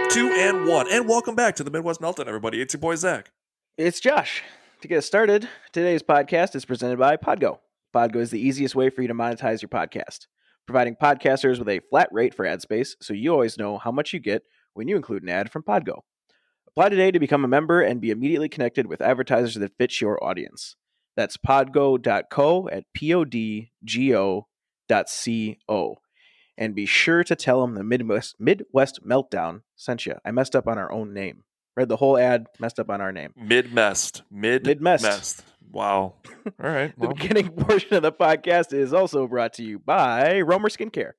2 and 1. And welcome back to the Midwest Meltdown, everybody. It's your boy, Zach. It's Josh. To get us started, today's podcast is presented by Podgo. Podgo is the easiest way for you to monetize your podcast, providing podcasters with a flat rate for ad space so you always know how much you get when you include an ad from Podgo. Apply today to become a member and be immediately connected with advertisers that fit your audience. That's podgo.co at podgo.co. And be sure to tell them the Midwest Meltdown sent you. I messed up on our own name. Read the whole ad, messed up on our name. Mid-mest. Wow. All right. The beginning portion of the podcast is also brought to you by Romer Skincare.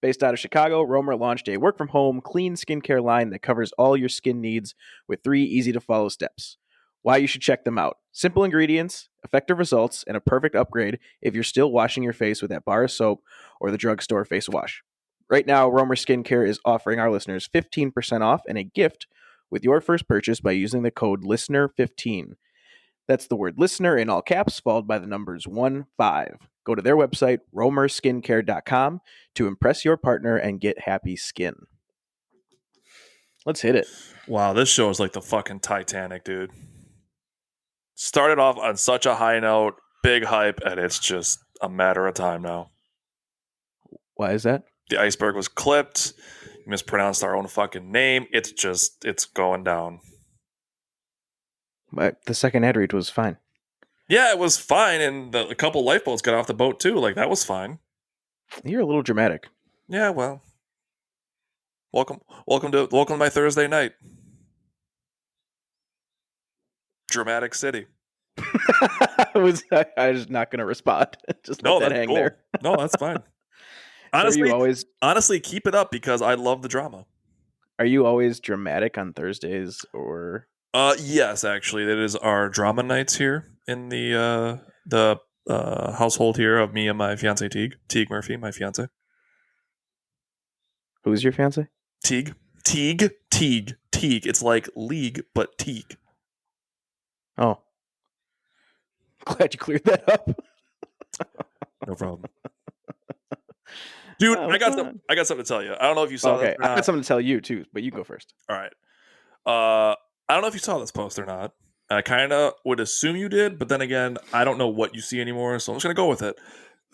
Based out of Chicago, Romer launched a work-from-home, clean skincare line that covers all your skin needs with 3 easy-to-follow steps. Why you should check them out. Simple ingredients, effective results, and a perfect upgrade if you're still washing your face with that bar of soap or the drugstore face wash. Right now, Romer Skincare is offering our listeners 15% off and a gift with your first purchase by using the code LISTENER15. That's the word listener in all caps, followed by the numbers 15. Go to their website, romerskincare.com, to impress your partner and get happy skin. Let's hit it. Wow, this show is like the fucking Titanic, dude. Started off on such a high note, big hype, and it's just a matter of time now. Why is that? The iceberg was clipped. You mispronounced our own fucking name. It's going down. But the second ad read was fine. Yeah, it was fine, and a couple lifeboats got off the boat too. Like, that was fine. You're a little dramatic. Yeah, well, welcome to my Thursday night. Dramatic City. I was not going to respond. Just let that hang cool. there. No, that's fine. Honestly, keep it up because I love the drama. Are you always dramatic on Thursdays, or? Yes, actually, that is our drama nights here in the household here of me and my fiance Teague Murphy, my fiance. Who's your fiance? Teague. It's like league, but Teague. Oh, glad you cleared that up. No problem. Dude, I got something to tell you. I don't know if you saw that. I got something to tell you too, but you go first. All right. I don't know if you saw this post or not. I kind of would assume you did, but then again, I don't know what you see anymore, so I'm just going to go with it.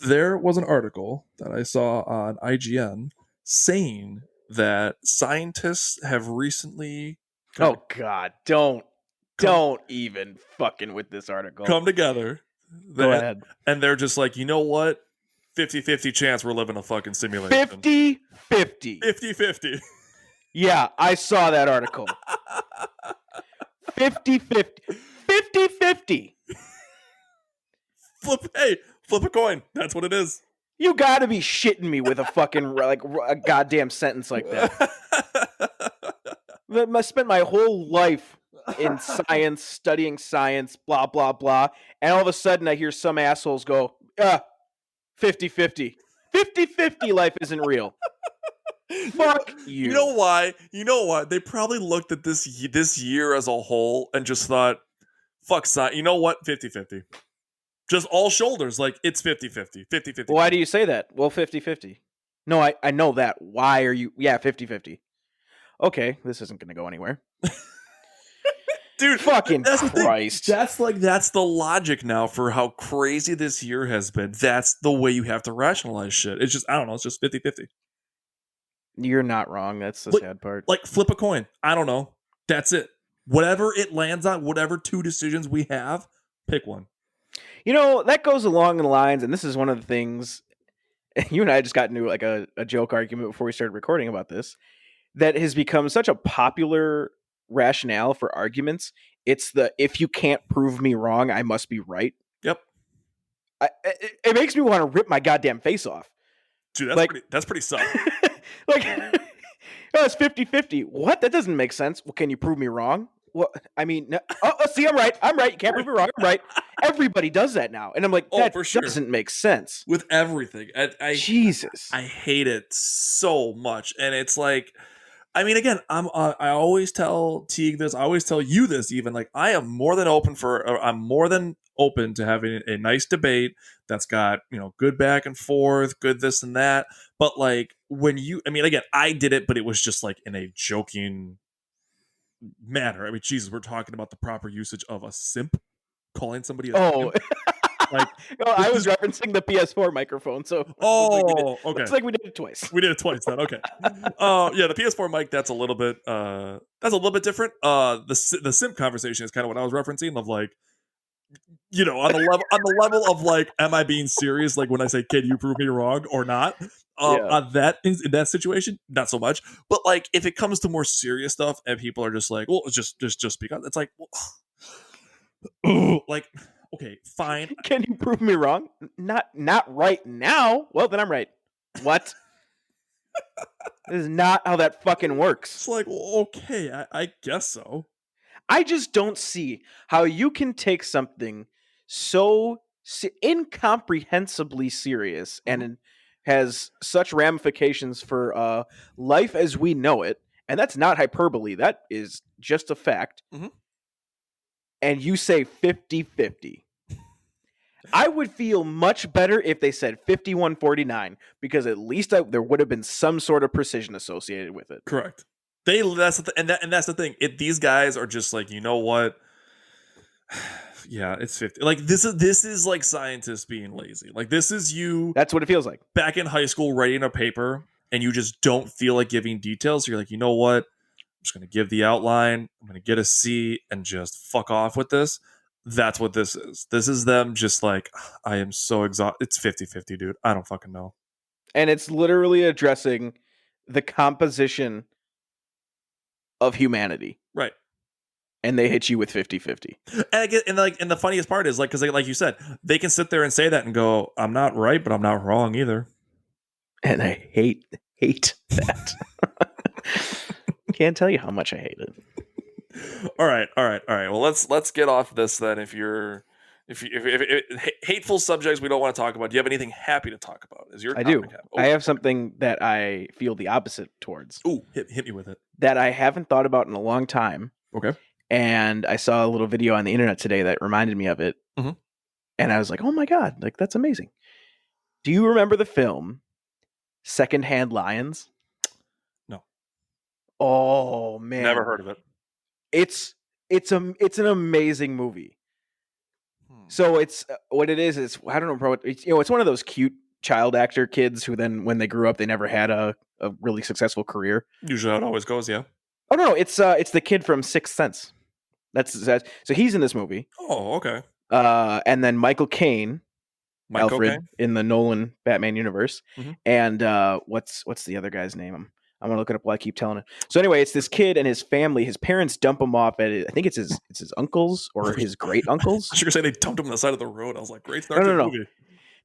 There was an article that I saw on IGN saying that scientists have recently Oh God, don't even fucking with this article. Come together. Go ahead. And they're just like, you know what? 50-50 chance we're living a fucking simulation. 50-50. 50-50. Yeah, I saw that article. 50-50. 50-50. Flip a coin. That's what it is. You gotta be shitting me with a fucking a goddamn sentence like that. I spent my whole life in science, studying science, blah, blah, blah. And all of a sudden I hear some assholes go, 50-50. 50-50 life isn't real. Fuck you. You know why? They probably looked at this year as a whole and just thought, fuck science. You know what? 50-50. Just all shoulders. Like, it's 50-50. 50-50. Why do you say that? Well, 50-50. No, I know that. Why are you... Yeah, 50-50. Okay, this isn't going to go anywhere. Dude, fucking Christ. That's the logic now for how crazy this year has been. That's the way you have to rationalize shit. It's just, I don't know, it's just 50-50. You're not wrong. That's the sad part. Like, flip a coin. I don't know. That's it. Whatever it lands on, whatever 2 decisions we have, pick one. You know, that goes along the lines, and this is one of the things, you and I just got into like a joke argument before we started recording about this, that has become such a popular rationale for arguments. It's the, if you can't prove me wrong, I must be right. Yep. It makes me want to rip my goddamn face off. Dude, that's pretty suck. Like, it's 50-50. What? That doesn't make sense. Well, can you prove me wrong? Well, I mean, see, I'm right. You can't prove me wrong. I'm right. Everybody does that now. And I'm like, that doesn't make sense. With everything. Jesus. I hate it so much. And it's like, I mean, again, I always tell Teague this. I always tell you this even. Like, I'm more than open to having a nice debate that's got, good back and forth, good this and that. But like when I mean, again, I did it, but it was just like in a joking manner. I mean, Jesus, we're talking about the proper usage of a simp, calling somebody a Oh, simp. Like, no, I this was is, referencing the PS4 microphone, so oh, okay. looks like we did it twice. We did it twice then. Okay. Yeah, the PS4 mic, that's a little bit different. The simp conversation is kind of what I was referencing of like, on the level of like, am I being serious? Like when I say, "Can you prove me wrong or not?" Yeah. On that in that situation, not so much. But like, if it comes to more serious stuff, and people are just like, "Well, it's just because," it's like, well, like, okay, fine. Can you prove me wrong? Not right now. Well, then I'm right. What? This is not how that fucking It's works. like, well, okay, I guess so. I just don't see how you can take something so incomprehensibly serious and Mhm. has such ramifications for life as we know it, and that's not hyperbole, that is just a fact, Mhm. and you say 50-50. I would feel much better if they said 51-49 because at least there would have been some sort of precision associated with it. Correct. And that's the thing. These guys are just like, you know what? Yeah, it's 50. Like this is like scientists being lazy. Like this is you That's what it feels like. back in high school writing a paper and you just don't feel like giving details. So you're like, you know what? I'm just gonna give the outline. I'm gonna get a C and just fuck off with this. That's what this is. This is them just like, I am so exhausted. It's 50-50, dude. I don't fucking know. And it's literally addressing the composition of humanity. Right. And they hit you with 50-50. And the funniest part is like, because like you said, they can sit there and say that and go, I'm not right, but I'm not wrong either. And I hate that. Can't tell you how much I hate it. All right. Well, let's get off this then. If hateful subjects we don't want to talk about, do you have anything happy to talk about? Is your I do. topic happy? I have something that I feel the opposite towards. Ooh, hit me with it. That I haven't thought about in a long time. Okay. And I saw a little video on the internet today that reminded me of it. Mhm. And I was like, oh my God, like that's amazing. Do you remember the film Secondhand Lions? No. Oh man. Never heard of it. It's an amazing movie. So it's what it is. It's I don't know, bro. It's one of those cute child actor kids who then when they grew up they never had a really successful career. Usually how it always goes, yeah. Oh no, it's the kid from Sixth Sense. That's so he's in this movie. Oh, okay. And then Michael Caine, Alfred Okay. in the Nolan Batman universe, Mhm. and what's the other guy's name? I'm gonna look it up while I keep telling it. So anyway, it's this kid and his family. His parents dump him off at I think it's his uncles or his great uncles. I should say they dumped him on the side of the road. I was like, great start to the No. movie.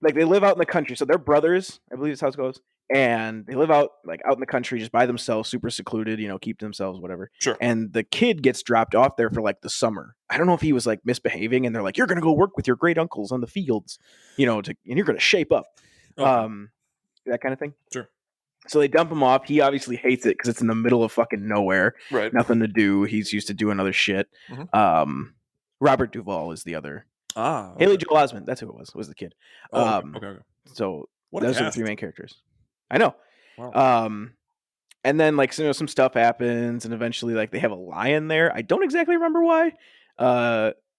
Like they live out in the country, so they're brothers. I believe that's how it goes. And they live out in the country, just by themselves, super secluded. Keep themselves, whatever. Sure. And the kid gets dropped off there for like the summer. I don't know if he was like misbehaving, and they're like, "You're gonna go work with your great uncles on the fields, and you're gonna shape up." Okay. That kind of thing. Sure. So they dump him off. He obviously hates it because it's in the middle of fucking nowhere. Right. Nothing to do. He's used to doing other shit. Mhm. Robert Duvall is the other. Okay. Haley Joel Osment, that's who it was the kid. Oh, okay. So What a those are the cast. three main characters. I know. Wow. And then some stuff happens, and eventually they have a lion there. I don't exactly remember why.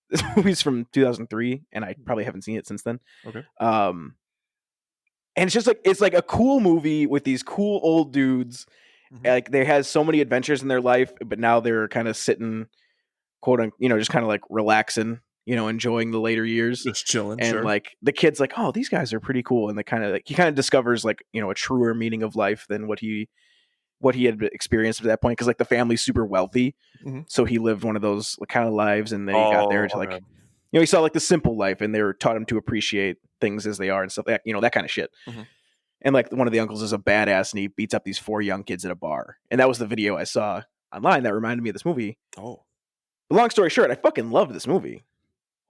This movie's from 2003, and I probably haven't seen it since then. Okay. And it's just it's like a cool movie with these cool old dudes. Mhm. Like they has so many adventures in their life, but now they're kind of sitting, quote unquote, just kind of like relaxing, enjoying the later years. Just chilling, And sure. the kid's like, oh, these guys are pretty cool. And they kind of he kind of discovers a truer meaning of life than what he had experienced at that point. Cause the family's super wealthy. Mhm. So he lived one of those kind of lives. And then he got there to okay. he saw the simple life, and they were taught him to appreciate things as they are and stuff like that, that kind of shit. Mhm. And one of the uncles is a badass, and he beats up these 4 young kids at a bar. And that was the video I saw online that reminded me of this movie. Oh. But long story short, I fucking loved this movie.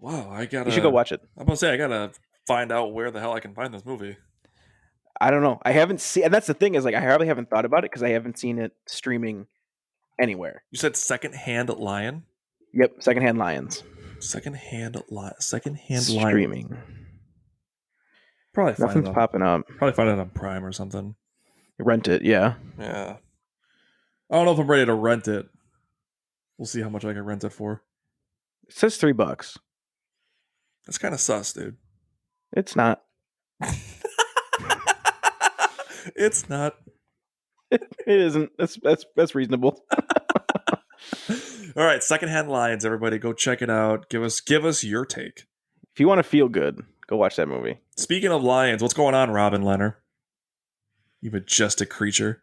Wow, You should go watch it. I'm about to say I gotta find out where the hell I can find this movie. I don't know. I haven't seen, and that's the thing is I probably haven't thought about it because I haven't seen it streaming anywhere. You said Secondhand Lion? Yep, Secondhand Lions. Secondhand line. Streaming. Probably Nothing's popping up. Probably find it on Prime or something. Rent it, yeah. Yeah. I don't know if I'm ready to rent it. We'll see how much I can rent it for. It says $3. That's kind of sus, dude. It's not. It's not. It isn't. That's reasonable. All right, Secondhand Lions, everybody, go check it out. Give us your take. If you want to feel good, go watch that movie. Speaking of lions, what's going on, Robin Leonard? You majestic creature.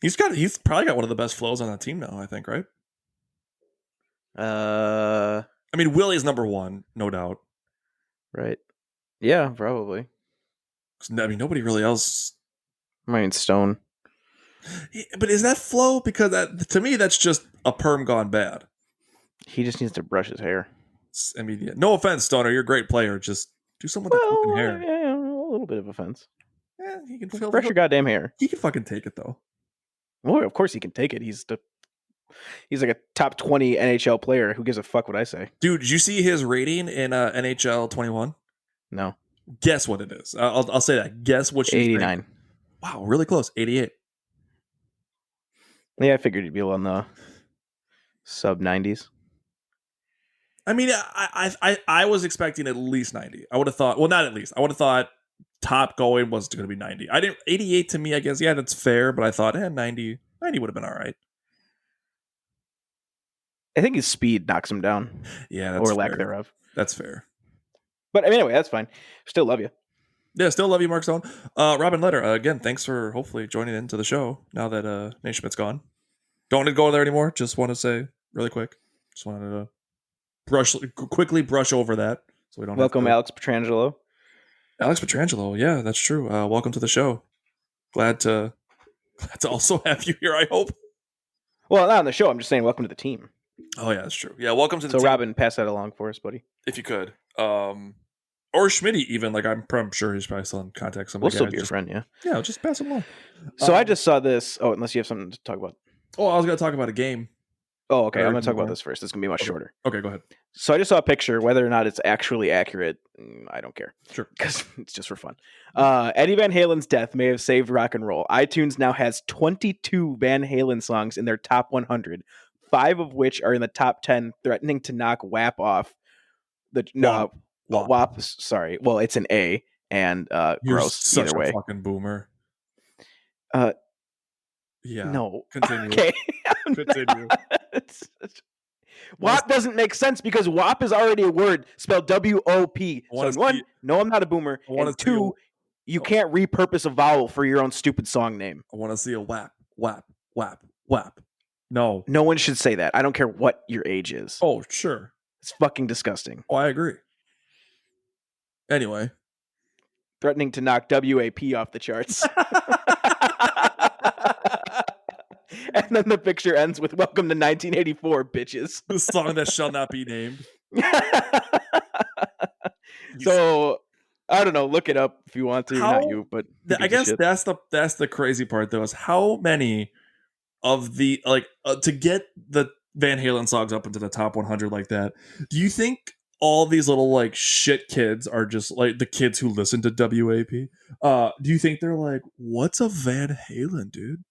He's probably got one of the best flows on that team now, I think, right? I mean, Willie's number one, no doubt. Right. Yeah, probably. I mean, nobody really else. I mean, Stone. But is that flow? Because to me, that's just a perm gone bad. He just needs to brush his hair. I mean, yeah, no offense, Stoner, you're a great player. Just do something with the fucking hair. Yeah, a little bit of offense. Yeah, he can brush your goddamn hair. He can fucking take it though. Well, of course he can take it. He's like a top 20 NHL player. Who gives a fuck what I say? Dude, did you see his rating in NHL 21? No. Guess what it is. I'll say that. Guess what she's 89. rating. Wow, really close. 88. Yeah, I figured you'd be on the sub 90s. I mean, I was expecting at least 90. I would have thought, well, not at least. I would have thought top going was going to be 90. 88 to me, I guess, yeah, that's fair, but I thought, 90 would have been all right. I think his speed knocks him down. Yeah, that's or fair. lack thereof. That's fair. But anyway, that's fine. Still love you. Yeah, still love you, Mark Stone. Robin Letter, again, thanks for hopefully joining into the show now that Nate Schmidt's gone. Don't want to go there anymore. Just want to say really quick. Just wanted to quickly brush over that. So we don't welcome, Alex Petrangelo. Alex Petrangelo, yeah, that's true. Welcome to the show. Glad to also have you here, I hope. Well, not on the show. I'm just saying welcome to the team. Oh, yeah, that's true. Yeah, welcome to the team. So, Robin, pass that along for us, buddy. If you could. Or Schmitty, even. Like, I'm sure he's probably still in contact. We'll still be your friend, yeah. Yeah, just pass him along. So, I just saw this. Oh, unless you have something to talk about. Oh, I was going to talk about a game. Oh, okay. I'm going to talk about this first. It's going to be much shorter. Okay, go ahead. So I just saw a picture. Whether or not it's actually accurate, I don't care. Sure. Because it's just for fun. Eddie Van Halen's death may have saved rock and roll. iTunes now has 22 Van Halen songs in their top 100, 5 of which are in the top 10, threatening to knock WAP off. WAP. Sorry. Well, it's an A, and You're gross such either way. A fucking boomer. Yeah. No. Continue. Okay. Continue. WAP doesn't make sense because WAP is already a word spelled W-O-P. So one, no, I'm not a boomer. And two, you can't repurpose a vowel for your own stupid song name. I want to see a WAP, WAP, WAP, WAP. No. No one should say that. I don't care what your age is. Oh, sure. It's fucking disgusting. Oh, I agree. Anyway. Threatening to knock WAP off the charts. And then the picture ends with "Welcome to 1984, bitches." The song that shall not be named. So I don't know. Look it up if you want to. Not you, but I guess that's the crazy part though, is how many of the to get the Van Halen songs up into the top 100 like that. Do you think all these little like shit kids are just like the kids who listen to WAP? Do you think they're like, what's a Van Halen, dude?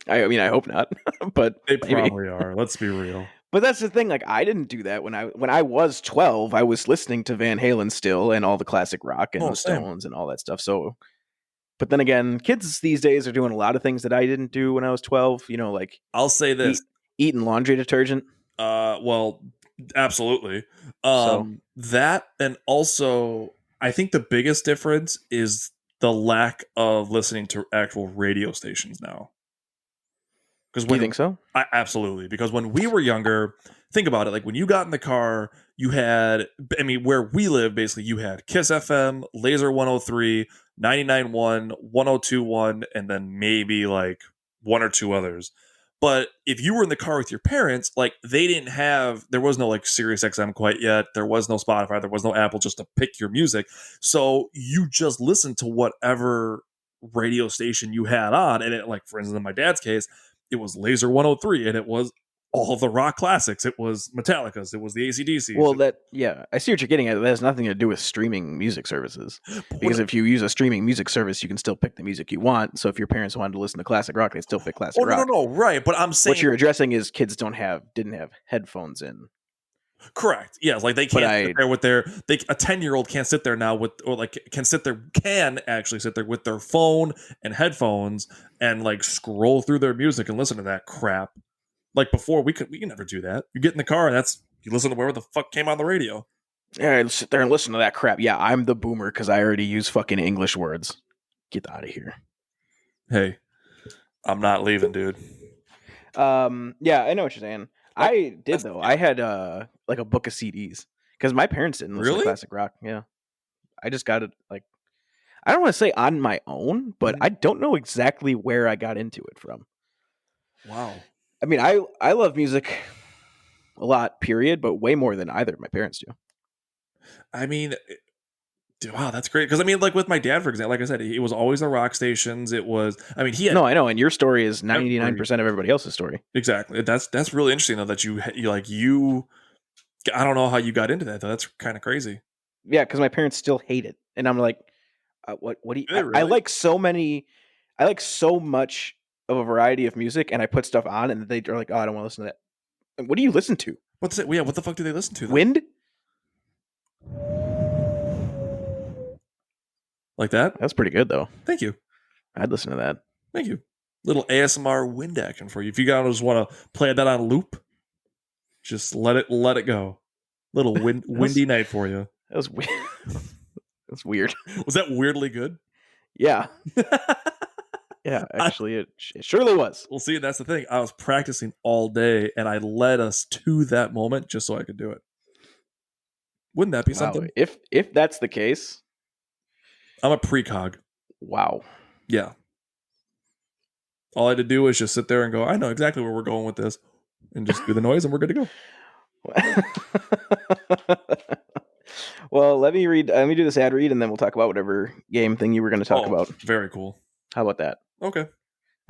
I mean, I hope not, but they probably are. Let's be real. But that's the thing. Like, I didn't do that when I was 12. I was listening to Van Halen still, and all the classic rock and the Stones and all that stuff. So, but then again, kids these days are doing a lot of things that I didn't do when I was 12. You know, like I'll say this: eating laundry detergent. Well, absolutely. That, and also, I think the biggest difference is the lack of listening to actual radio stations now. Do you think so? Absolutely. Because when we were younger, think about it. Like when you got in the car, you had, where we live, basically, you had Kiss FM, Laser 103, 99.1, 102.1, and then maybe like one or two others. But if you were in the car with your parents, like there was no like Sirius XM quite yet. There was no Spotify. There was no Apple just to pick your music. So you just listened to whatever radio station you had on. And it, like, for instance, in my dad's case, it was Laser 103, and it was all of the rock classics. It was Metallica's. It was the AC/DC's. Well, I see what you're getting at. That has nothing to do with streaming music services. Because What- if you use a streaming music service, you can still pick the music you want. So if your parents wanted to listen to classic rock, they'd still pick classic oh, no, rock. no, right. But I'm What saying, you're addressing is kids didn't have headphones in. correct. Yes, like they can't sit there with a 10-year-old can't sit there now can actually sit there with their phone and headphones and like scroll through their music and listen to that crap. Like before, we can never do that. You get in the car and you listen to whatever the fuck came on the radio. Yeah, I'd sit there and listen to that crap. Yeah, I'm the boomer because I already use fucking English words. Get out of here. Hey, I'm not leaving, dude. Yeah, I know what you're saying. I did though. I had like a book of CDs because my parents didn't listen to Really? classic rock. Yeah, I just got it like I don't want to say on my own, but I don't know exactly where I got into it from. Wow. I mean, I love music a lot, period, but way more than either of my parents do. I mean, wow, that's great. Because I mean, like with my dad, for example, like I said, it was always the rock stations. It was, I mean, he had No, I know, and your story is 99% of everybody else's story. exactly. That's really interesting though that you I don't know how you got into that though. That's kind of crazy. Yeah, because my parents still hate it, and I'm like, what do you? Do they I really? like I like so much of a variety of music, and I put stuff on, and they're like, oh, I don't want to listen to that. And what do you listen to? What's it? Yeah, what the fuck do they listen to? Then? Wind? Like that? That's pretty good though. Thank you. I'd listen to that. Thank you. Little ASMR wind action for you. If you guys just want to play that on loop, just let it go. Little windy night for you. That was weird. That's weird. Was that weirdly good? Yeah. Yeah, actually, it surely was. Well, see, that's the thing. I was practicing all day, and I led us to that moment just so I could do it. Wouldn't that be something? If that's the case, I'm a precog. wow. Yeah. All I had to do was just sit there and go, I know exactly where we're going with this, and just do the noise, and we're good to go. Well, let me do this ad read, and then we'll talk about whatever game thing you were going to talk about. Very cool. How about that? Okay.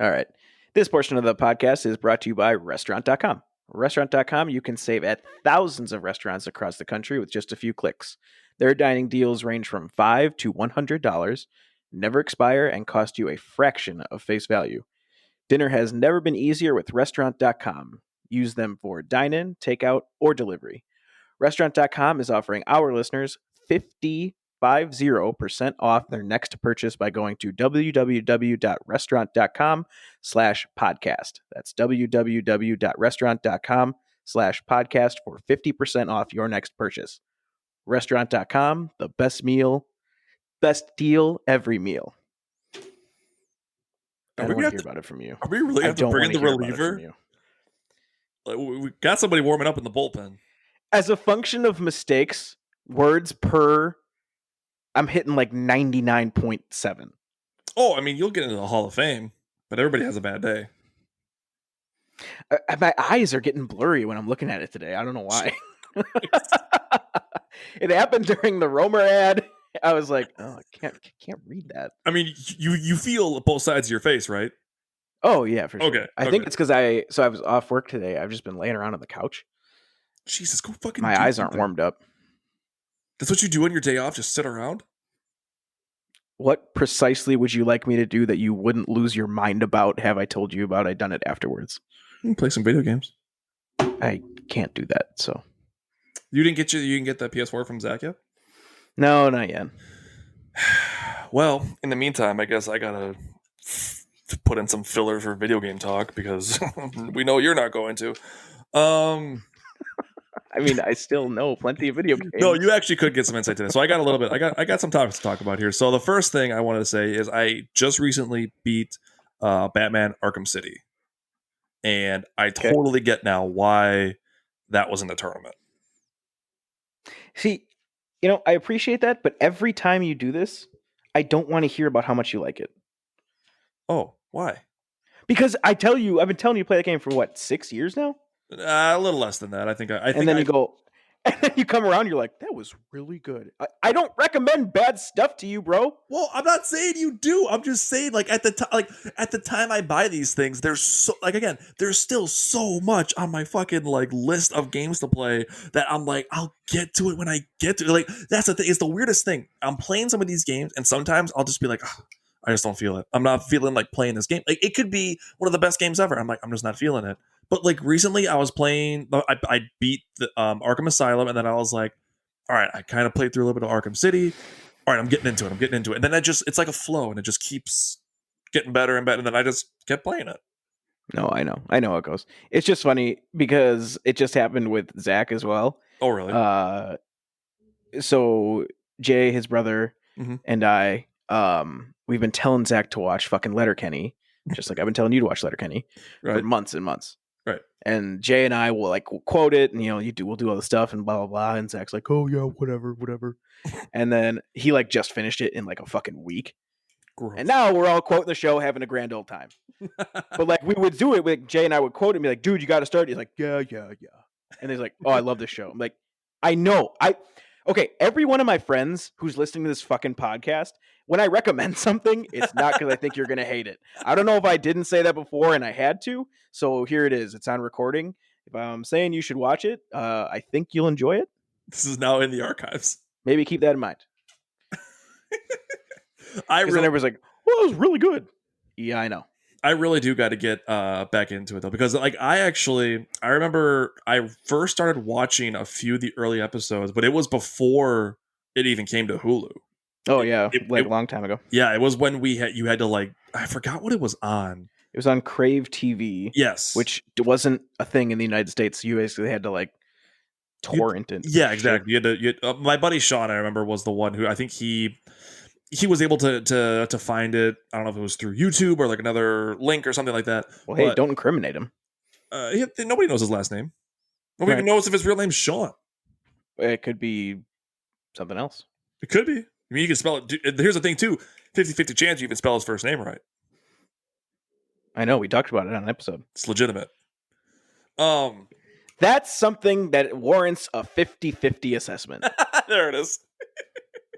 All right. This portion of the podcast is brought to you by Restaurant.com. Restaurant.com, you can save at thousands of restaurants across the country with just a few clicks. Their dining deals range from $5 to $100, never expire, and cost you a fraction of face value. Dinner has never been easier with Restaurant.com. Use them for dine-in, takeout, or delivery. Restaurant.com is offering our listeners 50% off their next purchase by going to www.restaurant.com/podcast. That's www.restaurant.com/podcast for 50% off your next purchase. Restaurant.com, the best deal every meal. I don't want to hear about it from you. Are we really have to bring in the reliever? Like, we got somebody warming up in the bullpen. As a function of mistakes, words per, I'm hitting like 99.7. Oh, I mean, you'll get into the Hall of Fame, but everybody has a bad day. My eyes are getting blurry when I'm looking at it today. I don't know why. It happened during the Romer ad. I was like, oh, I can't read that. I mean, you feel both sides of your face, right? Oh yeah, for sure. Okay. I think it's because I was off work today. I've just been laying around on the couch. Jesus, go fucking. My eyes aren't warmed up. That's what you do on your day off? Just sit around? What precisely would you like me to do that you wouldn't lose your mind about? Have I told you about? I done it afterwards. Play some video games. I can't do that. So you didn't get that PS4 from Zach yet? No, not yet. Well, in the meantime, I guess I gotta put in some filler for video game talk because we know you're not going to. I mean, I still know plenty of video games. No, you actually could get some insight to this. So I got a little bit. I got some topics to talk about here. So the first thing I wanted to say is I just recently beat Batman Arkham City, and I totally get now why that was in the tournament. See, I appreciate that, but every time you do this, I don't want to hear about how much you like it. Oh, why? Because I've been telling you to play that game for what, 6 years now? A little less than that. I think. And then you go, And then you come around, you're like, that was really good. I don't recommend bad stuff to you, bro. Well, I'm not saying you do. I'm just saying, like, at the time I buy these things, there's so, like, again, there's still so much on my fucking like list of games to play that I'm like, I'll get to it when I get to it. Like, that's the thing. It's the weirdest thing. I'm playing some of these games, and sometimes I'll just be like, "Ugh, I just don't feel it. I'm not feeling like playing this game. Like, it could be one of the best games ever. I'm like, I'm just not feeling it. But like recently, I was playing. I beat the Arkham Asylum, and then I was like, all right, I kind of played through a little bit of Arkham City. All right, I'm getting into it. And then it's like a flow, and it just keeps getting better and better. And then I just kept playing it. No, I know how it goes. It's just funny because it just happened with Zach as well. Oh, really? So Jay, his brother, Mhm. and I, we've been telling Zach to watch fucking Letterkenny, just like I've been telling you to watch Letterkenny for Right. months and months. Right. And Jay and I will like quote it, and we'll do all the stuff and blah blah blah. And Zach's like, oh yeah, whatever. And then he like just finished it in like a fucking week. Gross. And now we're all quoting the show, having a grand old time. But like we would do it with Jay and I would quote it and be like, dude, you got to start. He's like, yeah. And he's like, oh, I love this show. I'm like, I know. Okay, every one of my friends who's listening to this fucking podcast, when I recommend something, it's not because I think you're going to hate it. I don't know if I didn't say that before and I had to. So here it is. It's on recording. If I'm saying you should watch it, I think you'll enjoy it. This is now in the archives. Maybe keep that in mind. I Then everyone's like, well, it was really good. Yeah, I know. I really do got to get back into it though, because like I remember I first started watching a few of the early episodes, but it was before it even came to Hulu. Oh yeah, a long time ago. Yeah, it was when you had to like, I forgot what it was on. It was on Crave TV. Yes, which wasn't a thing in the United States. You basically had to like torrent it. Yeah, exactly. You had my buddy Sean, I remember, was the one who I think he was able to find it. I don't know if it was through YouTube or like another link or something like that. Well, hey, don't incriminate him. Nobody knows his last name. Nobody even knows if his real name's Sean. It could be something else. It could be. I mean, you can spell it. Here's the thing, too. 50-50 chance you can spell his first name right. I know. We talked about it on an episode. It's legitimate. That's something that warrants a 50-50 assessment. There it is.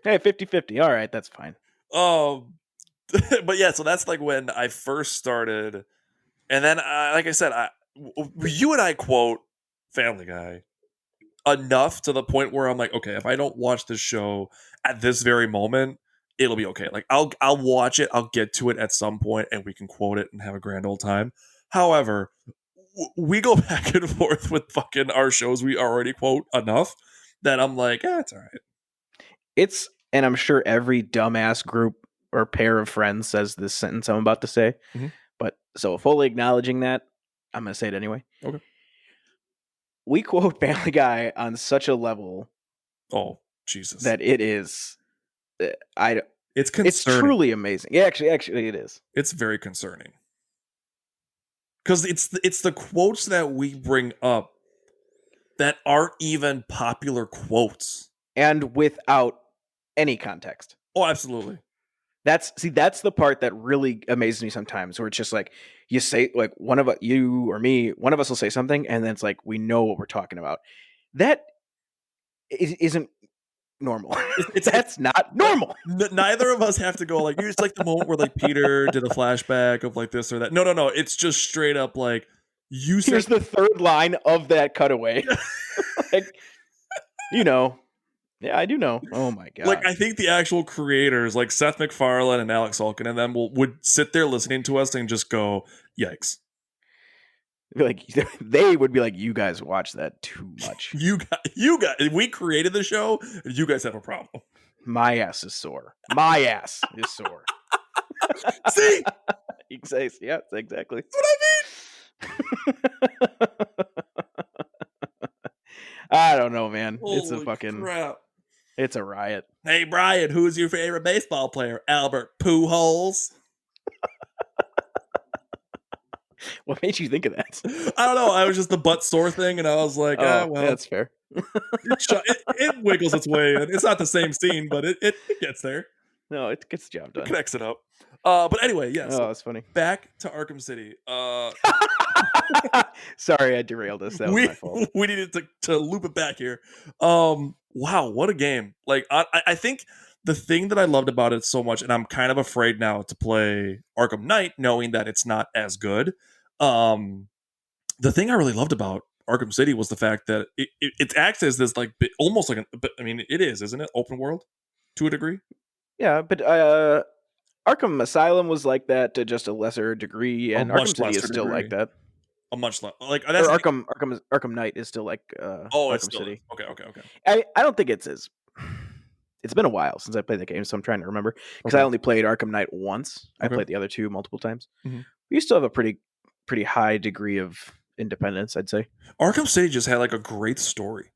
Hey, 50-50. All right, that's fine. But yeah, so that's like when I first started. And then, like I said, you and I quote Family Guy enough to the point where I'm like, okay, if I don't watch this show at this very moment, it'll be okay. Like I'll watch it, I'll get to it at some point, and we can quote it and have a grand old time. However, we go back and forth with fucking our shows we already quote enough that I'm like, it's all right. And I'm sure every dumbass group or pair of friends says this sentence I'm about to say. Mm-hmm. But so fully acknowledging that, I'm going to say it anyway. Okay. We quote Family Guy on such a level. Oh, Jesus. That it is. It's concerning. It's truly amazing. Yeah, actually, it is. It's very concerning. Because it's the quotes that we bring up that aren't even popular quotes. And without any context. Oh, absolutely. That's the part that really amazes me sometimes, where it's just like you say, like one of you or me, one of us will say something, and then it's like we know what we're talking about. That isn't normal. That's not normal. Neither of us have to go like, it's like the moment where like Peter did a flashback of like this or that. No. It's just straight up like you said. Here's the third line of that cutaway. Like, yeah, I do know. Oh my god! Like I think the actual creators, like Seth MacFarlane and Alex Sulkin, and them would sit there listening to us and just go, "Yikes!" Like they would be like, "You guys watch that too much. You guys, we created the show. And you guys have a problem. My ass is sore. My ass is sore." See, yeah, exactly. That's what I mean. I don't know, man. Holy it's a fucking crap. It's a riot. Hey, Brian, who's your favorite baseball player? Albert Pujols. What made you think of that? I don't know. I was just the butt sore thing, and I was like, well, that's fair. it wiggles its way in. It's not the same scene, but it gets there. No, it gets the job done. It connects it up. But anyway, yes. Oh, that's funny. Back to Arkham City. Sorry, I derailed us. That was we my fault. we needed to loop it back here. Wow, what a game! Like I think the thing that I loved about it so much, and I'm kind of afraid now to play Arkham Knight, knowing that it's not as good. Um, the thing I really loved about Arkham City was the fact that it acts as this like almost like I mean, it is, isn't it? Open world to a degree. Yeah, but Arkham Asylum was like that to just a lesser degree, A and Arkham much City is lesser still like degree. that. A much less like Or that's the thing. Arkham Knight is still like Oh, it Arkham still is. City. Okay. I don't think it's as. It's been a while since I played the game, so I'm trying to remember because I Okay. only played Arkham Knight once. I Okay. played the other two multiple times. Mhm. We still have a pretty high degree of independence, I'd say. Arkham City just had like a great story.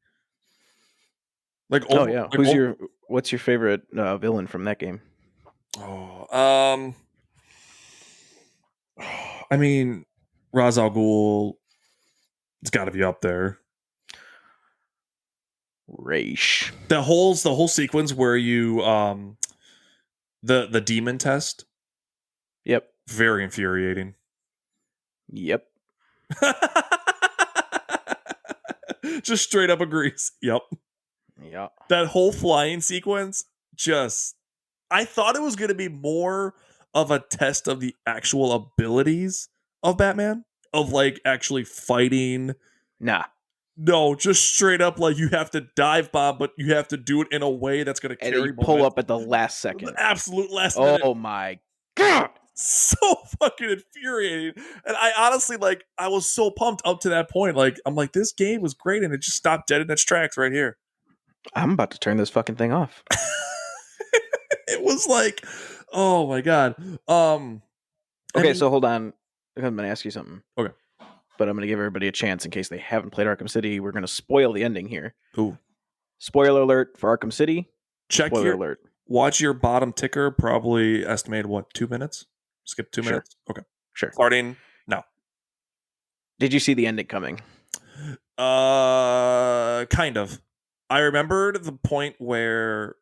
Like Oh over, yeah, like what's your favorite villain from that game? oh, I mean, Ra's al Ghul, it's got to be up there. Raish. The whole sequence where you the demon test, Yep. very infuriating. Yep. Just straight up agrees. Yep. Yeah. That whole flying sequence, just I thought it was going to be more of a test of the actual abilities of Batman, of like actually fighting. Nah. No, just straight up like you have to dive bomb, but you have to do it in a way that's going to And then carry you pull momentum. up at the last second. The absolute last minute. Oh my god. So fucking infuriating. And I honestly, like, I was so pumped up to that point. Like, I'm like, this game was great, and it just stopped dead in its tracks right here. I'm about to turn this fucking thing off. It was like, oh my god. Okay, so hold on. I'm going to ask you something. Okay. But I'm going to give everybody a chance in case they haven't played Arkham City. We're going to spoil the ending here. Ooh. Spoiler alert for Arkham City. Check Spoiler your alert. watch your bottom ticker. Probably estimate what, 2 minutes? Skip 2 Sure. minutes. Okay. Sure. Starting now. Did you see the ending coming? Kind of. I remembered the point where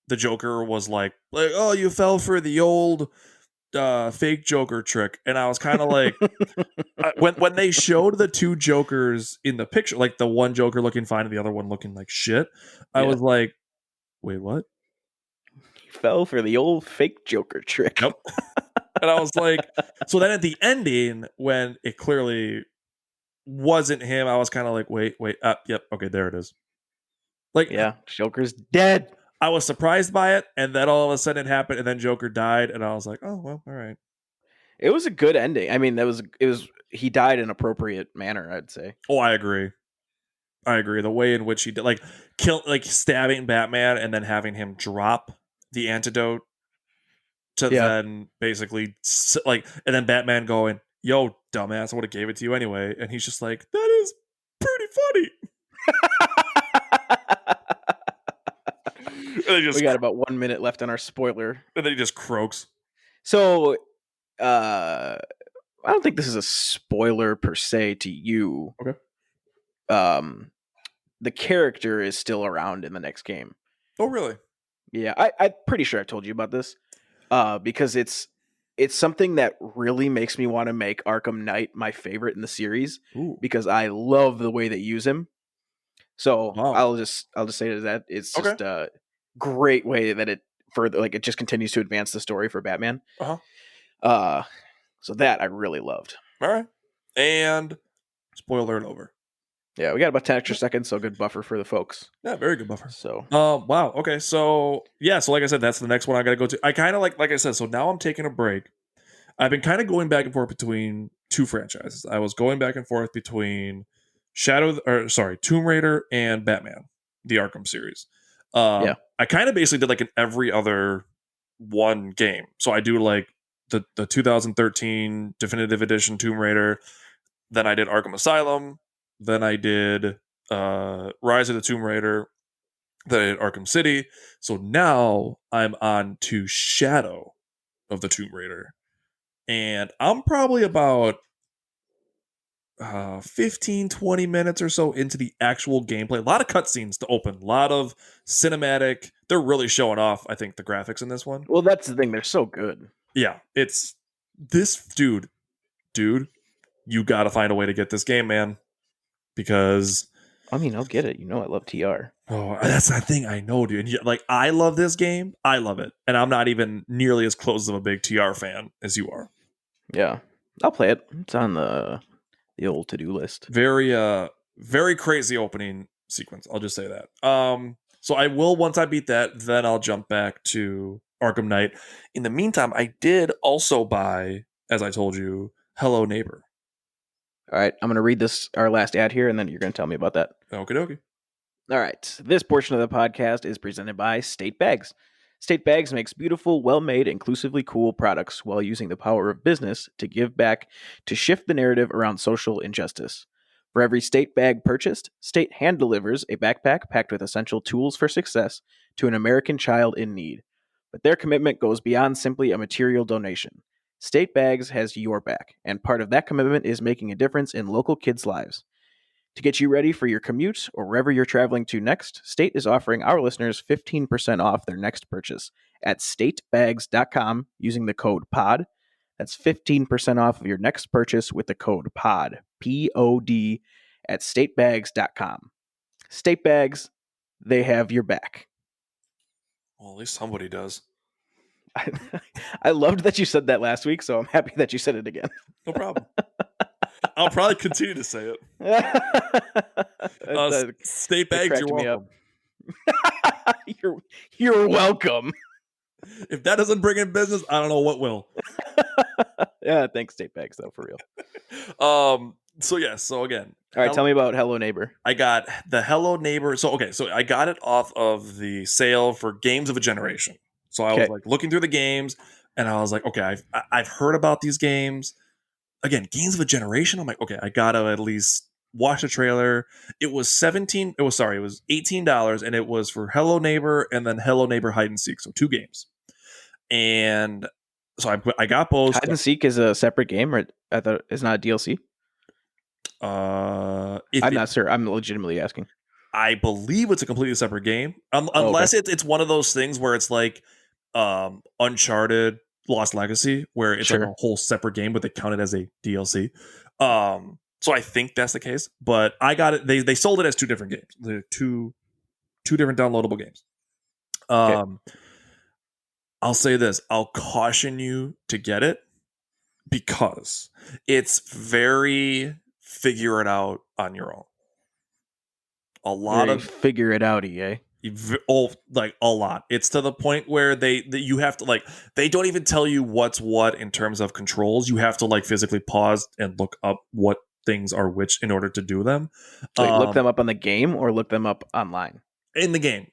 the Joker was like, oh, you fell for the old fake Joker trick, and I was kind of like, when they showed the two Jokers in the picture, like the one Joker looking fine and the other one looking like shit, I was like, wait, what? He fell for the old fake Joker trick. Yep. And I was like, so then at the ending, when it clearly wasn't him, I was kind of like, wait, yep, okay, there it is. Like, Yeah, Joker's dead. I was surprised by it, and then all of a sudden it happened, and then Joker died, and I was like, oh well, all right. It was a good ending. I mean, it was he died in appropriate manner, I'd say. Oh, I agree. The way in which he did, like stabbing Batman and then having him drop the antidote to then basically and then Batman going, "Yo, dumbass, I would have gave it to you anyway," and he's just like, "That is pretty funny." We got about 1 minute left on our spoiler. And then he just croaks. So, I don't think this is a spoiler per se to you. Okay. The character is still around in the next game. Oh, really? Yeah, I'm pretty sure I've told you about this. Because it's something that really makes me want to make Arkham Knight my favorite in the series. Ooh. Because I love the way they use him. So Wow. I'll just say that it's just a great way that it just continues to advance the story for Batman. So that I really loved. All right. And spoiler alert over. Yeah, we got about 10 extra seconds, so good buffer for the folks. Yeah, very good buffer. So wow. Okay, so yeah, so like I said, that's the next one I gotta go to. I kind of like I said, so now I'm taking a break. I've been kind of going back and forth between two franchises. I was going back and forth between Tomb Raider and Batman, the Arkham series. I kind of basically did like an every other one game. So I do like the 2013 definitive edition Tomb Raider, then I did Arkham Asylum, then I did Rise of the Tomb Raider, then I did Arkham City. So now I'm on to Shadow of the Tomb Raider. And I'm probably about 15, 20 minutes or so into the actual gameplay. A lot of cutscenes to open, a lot of cinematic. They're really showing off, I think, the graphics in this one. Well, that's the thing. They're so good. Yeah, it's this dude. you got to find a way to get this game, man, because I mean, I'll get it. You know, I love TR. oh, that's the thing. I know, dude. Like, I love this game. I love it, and I'm not even nearly as close of a big TR fan as you are. Yeah, I'll play it. It's on the old to do list. Very crazy opening sequence. I'll just say that. So I will, once I beat that, then I'll jump back to Arkham Knight. In the meantime, I did also buy, as I told you, Hello Neighbor. All right, I'm going to read our last ad here, and then you're going to tell me about that. Okie dokie. All right, this portion of the podcast is presented by State Bags. State Bags makes beautiful, well-made, inclusively cool products while using the power of business to give back to shift the narrative around social injustice. For every State bag purchased, State hand delivers a backpack packed with essential tools for success to an American child in need. But their commitment goes beyond simply a material donation. State Bags has your back, and part of that commitment is making a difference in local kids' lives. To get you ready for your commute or wherever you're traveling to next, State is offering our listeners 15% off their next purchase at statebags.com using the code POD. That's 15% off of your next purchase with the code POD, P-O-D, at statebags.com. State Bags, they have your back. Well, at least somebody does. I loved that you said that last week, so I'm happy that you said it again. No problem. I'll probably continue to say it. State Bags, you're welcome. You're welcome. If that doesn't bring in business, I don't know what will. Yeah, thanks, State Bags, though, for real. So again. All right, tell me about Hello Neighbor. I got the Hello Neighbor. So I got it off of the sale for Games of a Generation. So I was like looking through the games, and I was like, okay, I've heard about these games. Again, Games of a Generation. I'm like, okay, I gotta at least watch the trailer. It was $18, and it was for Hello Neighbor and then Hello Neighbor Hide and Seek. So 2 games. And so I got both. Hide and Seek is a separate game, or I thought it's not a DLC. I'm not sure. I'm legitimately asking. I believe it's a completely separate game, unless it's one of those things where it's like Uncharted Lost Legacy, where it's like a whole separate game, but they count it as a DLC. So I think that's the case. But I got it. They sold it as 2 different games. They're two different downloadable games. I'll say this. I'll caution you to get it because it's very figure it out on your own. A lot of figure it out, EA. Like a lot. It's to the point where you have to they don't even tell you what's what in terms of controls. You have to physically pause and look up what things are which in order to do them. So you look them up on the game or look them up online? In the game.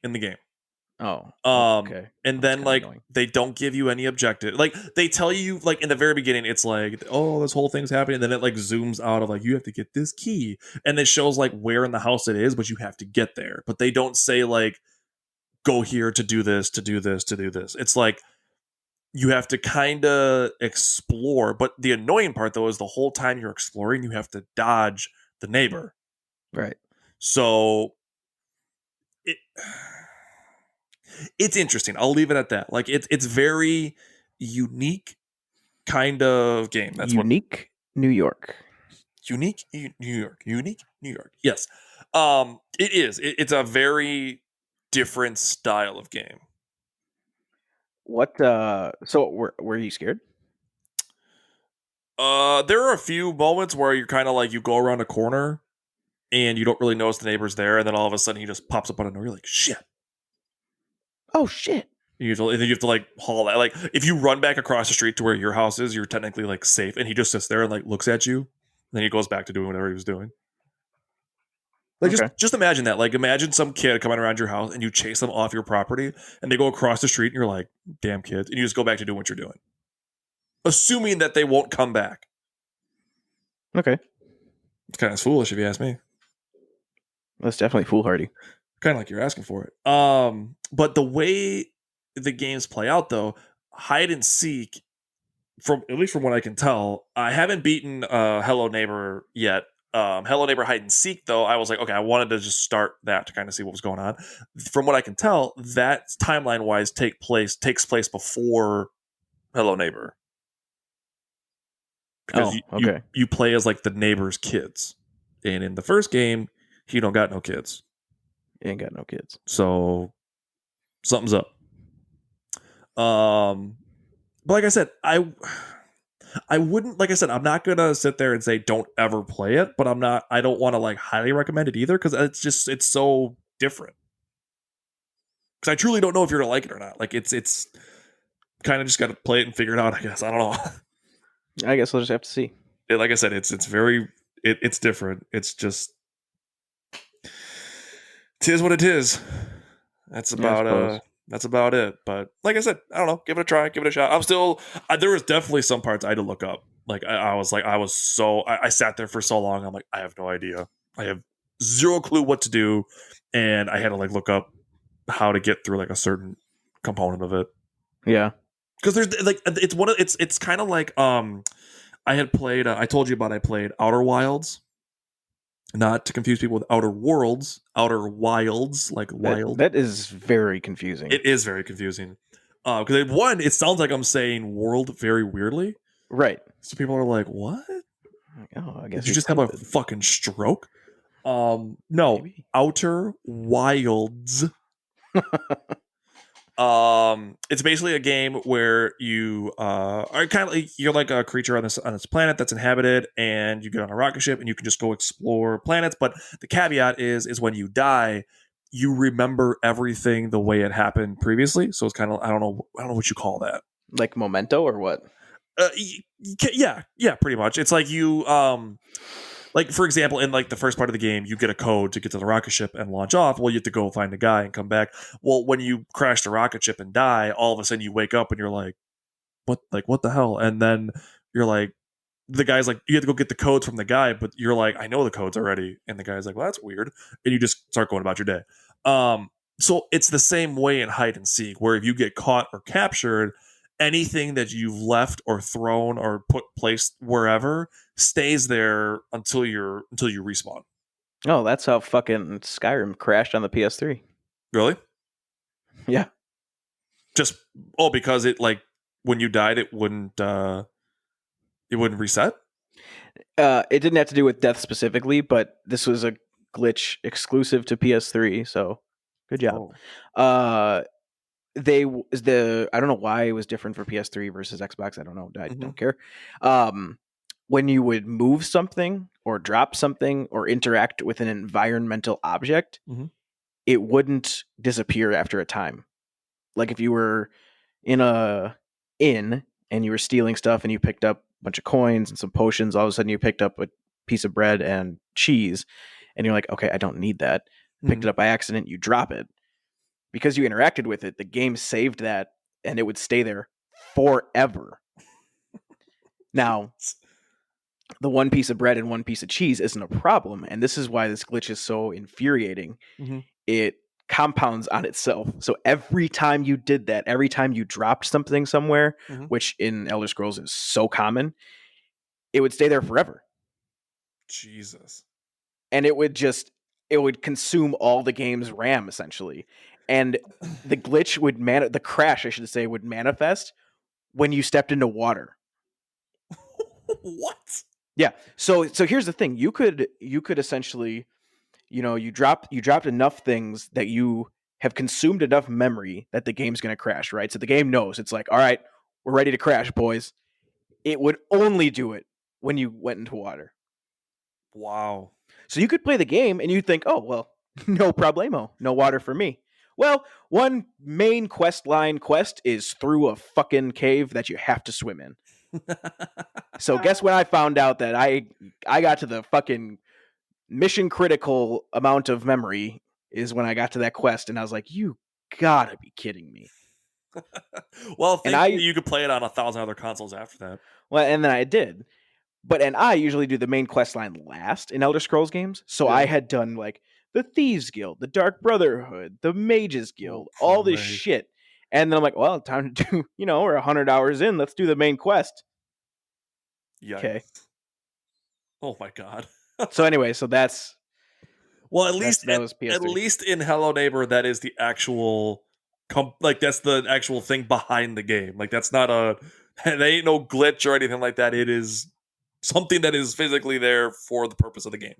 Oh, okay. And then they don't give you any objective. They tell you in the very beginning, it's oh, this whole thing's happening. And then it zooms out of you have to get this key, and it shows where in the house it is, but you have to get there. But they don't say go here to do this, to do this, to do this. It's you have to kind of explore. But the annoying part though is the whole time you're exploring, you have to dodge the neighbor. Right. So it's interesting. I'll leave it at that. It's very unique kind of game. That's unique New York. Unique New York. Yes. It is. It's a very different style of game. What? So were you scared? There are a few moments where you're kind of you go around a corner and you don't really notice the neighbor's there, and then all of a sudden he just pops up on a door. You're like, shit. Oh shit! Usually, and then you have to haul that. If you run back across the street to where your house is, you're technically safe, and he just sits there and looks at you. And then he goes back to doing whatever he was doing. Just imagine that. Imagine some kid coming around your house and you chase them off your property, and they go across the street, and you're like, "Damn kids!" And you just go back to doing what you're doing, assuming that they won't come back. Okay, it's kind of foolish if you ask me. That's definitely foolhardy. Kind of like you're asking for it. But the way the games play out, though, hide and seek, at least from what I can tell, I haven't beaten Hello Neighbor yet. Hello Neighbor Hide and Seek, though, I was like, okay, I wanted to just start that to kind of see what was going on. From what I can tell, that timeline-wise takes place before Hello Neighbor. because Oh, okay. you play as like the neighbor's kids, and in the first game he don't got no kids, You ain't got no kids. so something's up. But like I said, I wouldn't, like I said, I'm not gonna sit there and say don't ever play it, but I don't want to like highly recommend it either because it's so different. Because I truly don't know if you're gonna like it or not. Like it's kind of just got to play it and figure it out. I guess I don't know. I guess we'll just have to see. Like I said, it's very it's different. It's just tis what it is. That's about that's about it. But like I said, I don't know. Give it a try. Give it a shot. I'm still. There was definitely some parts I had to look up. Like I sat there for so long. I'm like, I have no idea. I have zero clue what to do, and I had to like look up how to get through like a certain component of it. Yeah. Because there's like it's kind of like I had played. I told you about I played Outer Wilds. Not to confuse people with Outer Worlds, Outer Wilds, like wild. That is very confusing. It is very confusing. Because one, it sounds like I'm saying world very weirdly. Right. So people are like, what? Oh, I guess Did you just have a fucking stroke? No. Maybe. Outer Wilds. It's basically a game where you are kind of like, you're like a creature on this planet that's inhabited, and you get on a rocket ship and you can just go explore planets. But the caveat is when you die, you remember everything the way it happened previously. So it's kind of I don't know what you call that. Like Memento or what? Yeah, pretty much. It's like you like for example, in like the first part of the game, you get a code to get to the rocket ship and launch off. Well, you have to go find a guy and come back. Well, when you crash the rocket ship and die, all of a sudden you wake up and you're like, what the hell? And then you're like, the guy's like, you have to go get the codes from the guy, but you're like, I know the codes already. And the guy's like, well, that's weird. And you just start going about your day. So it's the same way in hide and seek, where if you get caught or captured, anything that you've left or thrown or placed wherever stays there until you respawn. Oh, that's how fucking Skyrim crashed on the PS3. Really? Yeah. Just because it like when you died it wouldn't reset? It didn't have to do with death specifically, but this was a glitch exclusive to PS3, so good job. Oh. I don't know why it was different for PS3 versus Xbox. I don't know. I don't care. When you would move something or drop something or interact with an environmental object, it wouldn't disappear after a time. Like if you were in a inn and you were stealing stuff and you picked up a bunch of coins and some potions, all of a sudden you picked up a piece of bread and cheese and you're like, okay, I don't need that. Picked it up by accident, you drop it. Because you interacted with it, the game saved that and it would stay there forever. Now, the one piece of bread and one piece of cheese isn't a problem, and this is why this glitch is so infuriating. It compounds on itself. So every time you did that, every time you dropped something somewhere, which in Elder Scrolls is so common, it would stay there forever. Jesus. And it would consume all the game's RAM essentially. And the glitch the crash, I should say, would manifest when you stepped into water. What? Yeah. So here's the thing. You could essentially, you dropped enough things that you have consumed enough memory that the game's going to crash, right? So the game knows. It's like, all right, we're ready to crash, boys. It would only do it when you went into water. Wow. So you could play the game and you'd think, oh, well, no problemo. No water for me. Well, one main quest is through a fucking cave that you have to swim in. So guess when I found out that I got to the fucking mission critical amount of memory is when I got to that quest, and I was like, you gotta be kidding me. Well, thankfully you could play it on 1,000 other consoles after that. Well, and then I did. And I usually do the main quest line last in Elder Scrolls games. So I had done like the Thieves Guild, the Dark Brotherhood, the Mages Guild, all this shit. And then I'm like, well, time to do, we're 100 hours in. Let's do the main quest. Okay. Oh my God. So anyway, that's... Well, at least in Hello Neighbor, that is the actual... that's the actual thing behind the game. Like, that's not it ain't no glitch or anything like that. It is something that is physically there for the purpose of the game.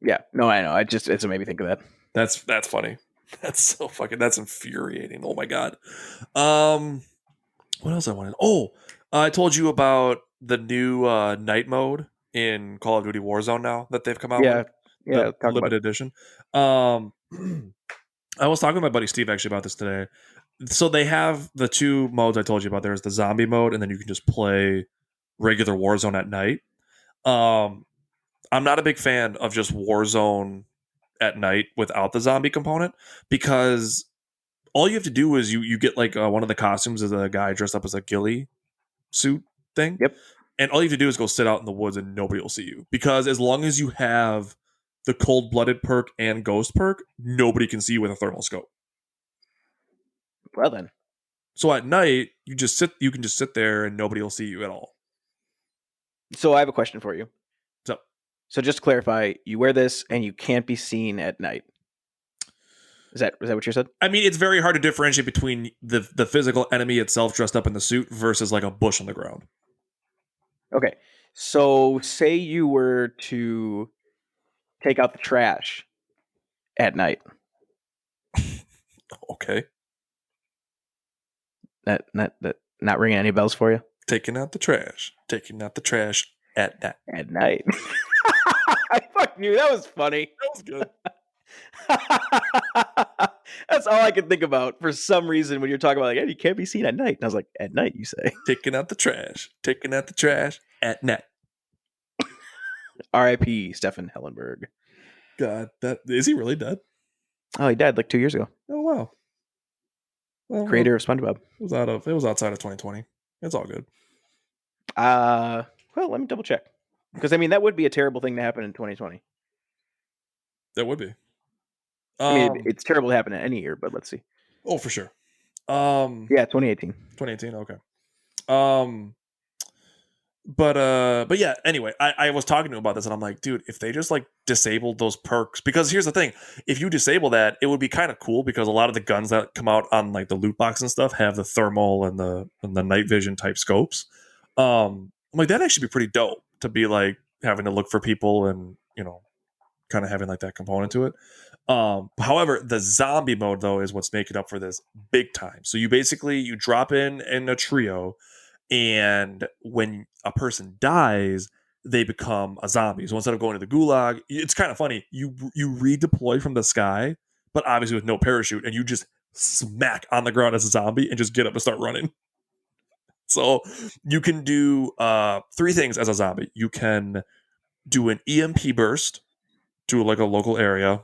Yeah, no, I know. It's what made me think of that. That's funny. That's so fucking. That's infuriating. Oh my god. Um, what else I wanted? Oh, I told you about the new night mode in Call of Duty Warzone now that they've come out with Yeah, the yeah. Talk about limited it. edition. I was talking to my buddy Steve actually about this today. So they have the two modes I told you about. There's the zombie mode, and then you can just play regular Warzone at night. Um, I'm not a big fan of just Warzone at night without the zombie component because all you have to do is you get like one of the costumes as a guy dressed up as a ghillie suit thing, Yep. and all you have to do is go sit out in the woods and nobody will see you because as long as you have the cold blooded perk and ghost perk, nobody can see you with a thermal scope. Well then, So at night, you can just sit there and nobody will see you at all. so I have a question for you. So So just to clarify, you wear this and you can't be seen at night. Is that what you said? I mean, it's very hard to differentiate between the physical enemy itself dressed up in the suit versus like a bush on the ground. Okay. So say you were to take out the trash at night. Okay. Not ringing any bells for you? Taking out the trash. Taking out the trash at night. At night. I fucking knew that was funny. That was good. That's all I could think about for some reason when you're talking about like, hey, you can't be seen at night. And I was like, at night, you say? Taking out the trash. Taking out the trash at night. R.I.P. Stefan Hellenberg. God, that is he really dead? Oh, he died like 2 years ago. Oh wow. Well, Creator of SpongeBob. it was outside of 2020. It's all good. Well, let me double check. Because I mean that would be a terrible thing to happen in 2020. That would be. I mean it's terrible to happen in any year, but let's see. Oh, for sure. Yeah, 2018. 2018. Okay. But yeah. Anyway, I was talking to him about this, and I'm like, dude, if they just like disabled those perks, because here's the thing: if you disable that, it would be kind of cool because a lot of the guns that come out on like the loot box and stuff have the thermal and the night vision type scopes. I'm like, that'd actually be pretty dope to be like having to look for people and kind of having like that component to it. However, the zombie mode though is what's making up for this big time. So you drop in a trio, and when a person dies, they become a zombie. So instead of going to the gulag, it's kind of funny. You redeploy from the sky, but obviously with no parachute, and you just smack on the ground as a zombie and just get up and start running. So you can do three things as a zombie. You can do an EMP burst to like a local area.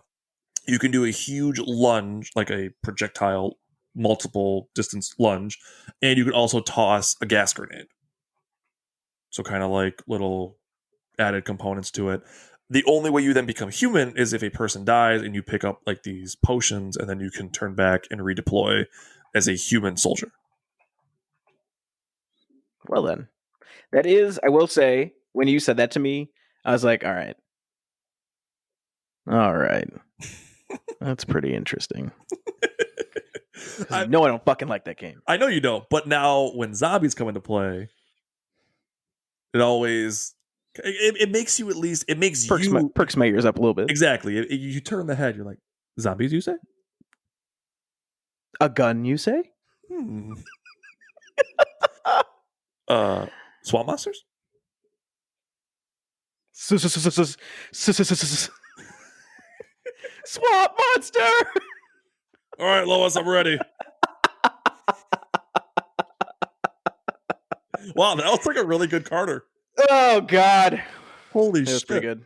You can do a huge lunge, like a projectile multiple distance lunge, and you can also toss a gas grenade. So kind of like little added components to it. The only way you then become human is if a person dies and you pick up like these potions, and then you can turn back and redeploy as a human soldier. Well then, that is, I will say, when you said that to me, I was like, all right, that's pretty interesting. I don't fucking like that game. I know you don't, but now when zombies come into play, it makes you at least perks my ears up a little bit. Exactly. You turn the head, you're like, zombies, you say? A gun, you say? Swamp monsters? Swamp monster! All right, Lois, I'm ready. Wow, that was like a really good Carter. Oh God! Holy shit! That was pretty good.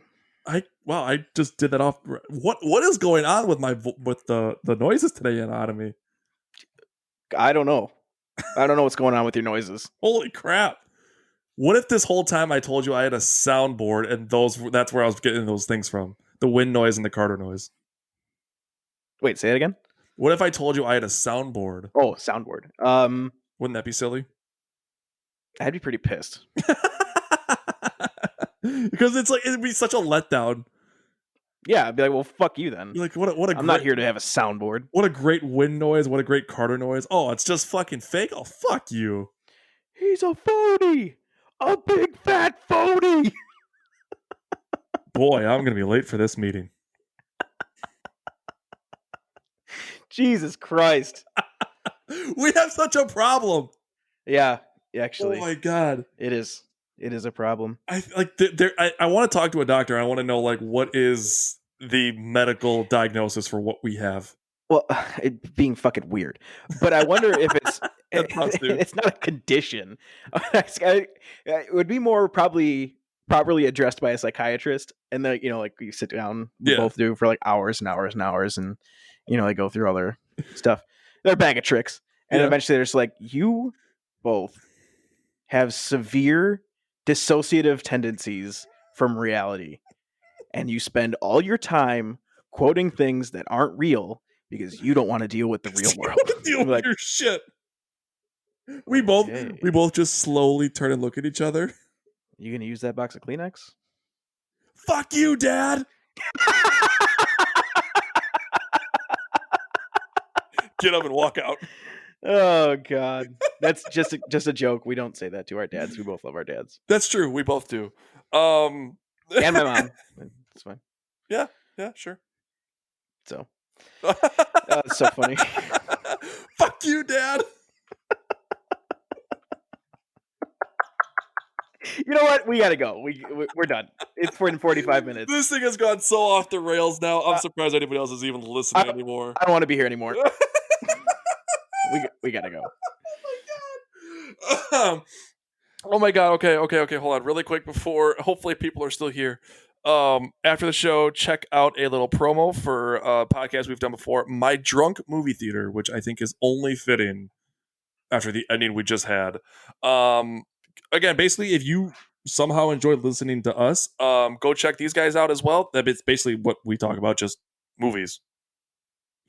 I just did that off. What is going on with the noises today out of me? I don't know. I don't know what's going on with your noises. Holy crap! What if this whole time I told you I had a soundboard and that's where I was getting those things from? The wind noise and the Carter noise. Wait, say it again. What if I told you I had a soundboard? Oh, soundboard. Wouldn't that be silly? I'd be pretty pissed. Because it's like it'd be such a letdown. Yeah, I'd be like, well, fuck you then. You're like, what a I'm not here to have a soundboard. What a great wind noise, what a great Carter noise. Oh, it's just fucking fake? Oh, fuck you. He's a phony. A big fat phony. Boy, I'm going to be late for this meeting. Jesus Christ. We have such a problem. Yeah, actually. Oh my God. It is. It is a problem. I want to talk to a doctor. I want to know, like, what is the medical diagnosis for what we have. Well, it being fucking weird. But I wonder if it's dude. it's not a condition. It would be more probably properly addressed by a psychiatrist, and then like you sit down, we Yeah. both do for like hours and hours and hours, and they go through all their stuff, their bag of tricks, and Yeah. eventually they're just like, you both have severe dissociative tendencies from reality, and you spend all your time quoting things that aren't real because you don't want to deal with the real world. Deal with Like, your shit. We okay. both just slowly turn and look at each other. You gonna use that box of Kleenex? Fuck you, Dad. Get up and walk out. Oh God, that's just a joke. We don't say that to our dads. We both love our dads. That's true. We both do. And my mom. It's fine. Yeah, sure. So it's so funny. Fuck you, Dad. You know what? We gotta go. We're done. It's 45 minutes. This thing has gone so off the rails now. I'm surprised anybody else is even listening anymore. I don't want to be here anymore. we gotta go. Oh my God. Okay. Hold on, really quick before. Hopefully, people are still here. After the show, check out a little promo for a podcast we've done before, My Drunk Movie Theater, which I think is only fitting after the ending we just had. Again, basically, if you somehow enjoyed listening to us, go check these guys out as well. That's basically what we talk about, just movies.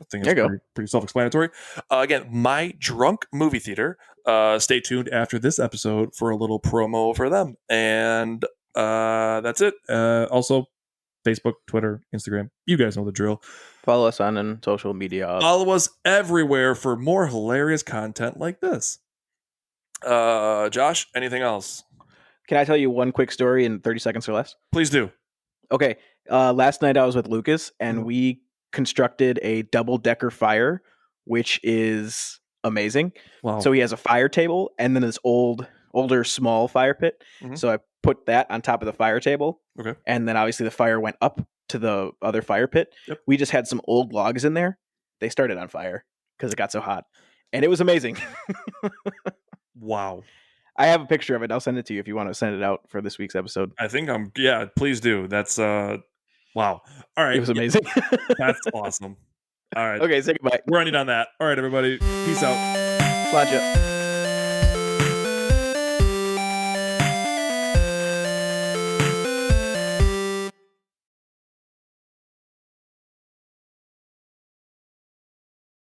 I think it's pretty self-explanatory. Again, My Drunk Movie Theater. Stay tuned after this episode for a little promo for them. And that's it. Also, Facebook, Twitter, Instagram. You guys know the drill. Follow us on social media. Follow us everywhere for more hilarious content like this. Josh, anything else? Can I tell you one quick story in 30 seconds or less? Please do. Okay. Last night I was with Lucas, and we constructed a double-decker fire, which is amazing. Wow. So he has a fire table and then this older small fire pit. Mm-hmm. So I put that on top of the fire table. Okay. And then obviously the fire went up to the other fire pit. Yep. We just had some old logs in there. They started on fire because it got so hot. And it was amazing. Wow. I have a picture of it. I'll send it to you if you want to send it out for this week's episode. I think please do. That's wow. All right. It was amazing. That's awesome. All right. Okay, say goodbye. We're ending on that. All right, everybody. Peace out. Slanja.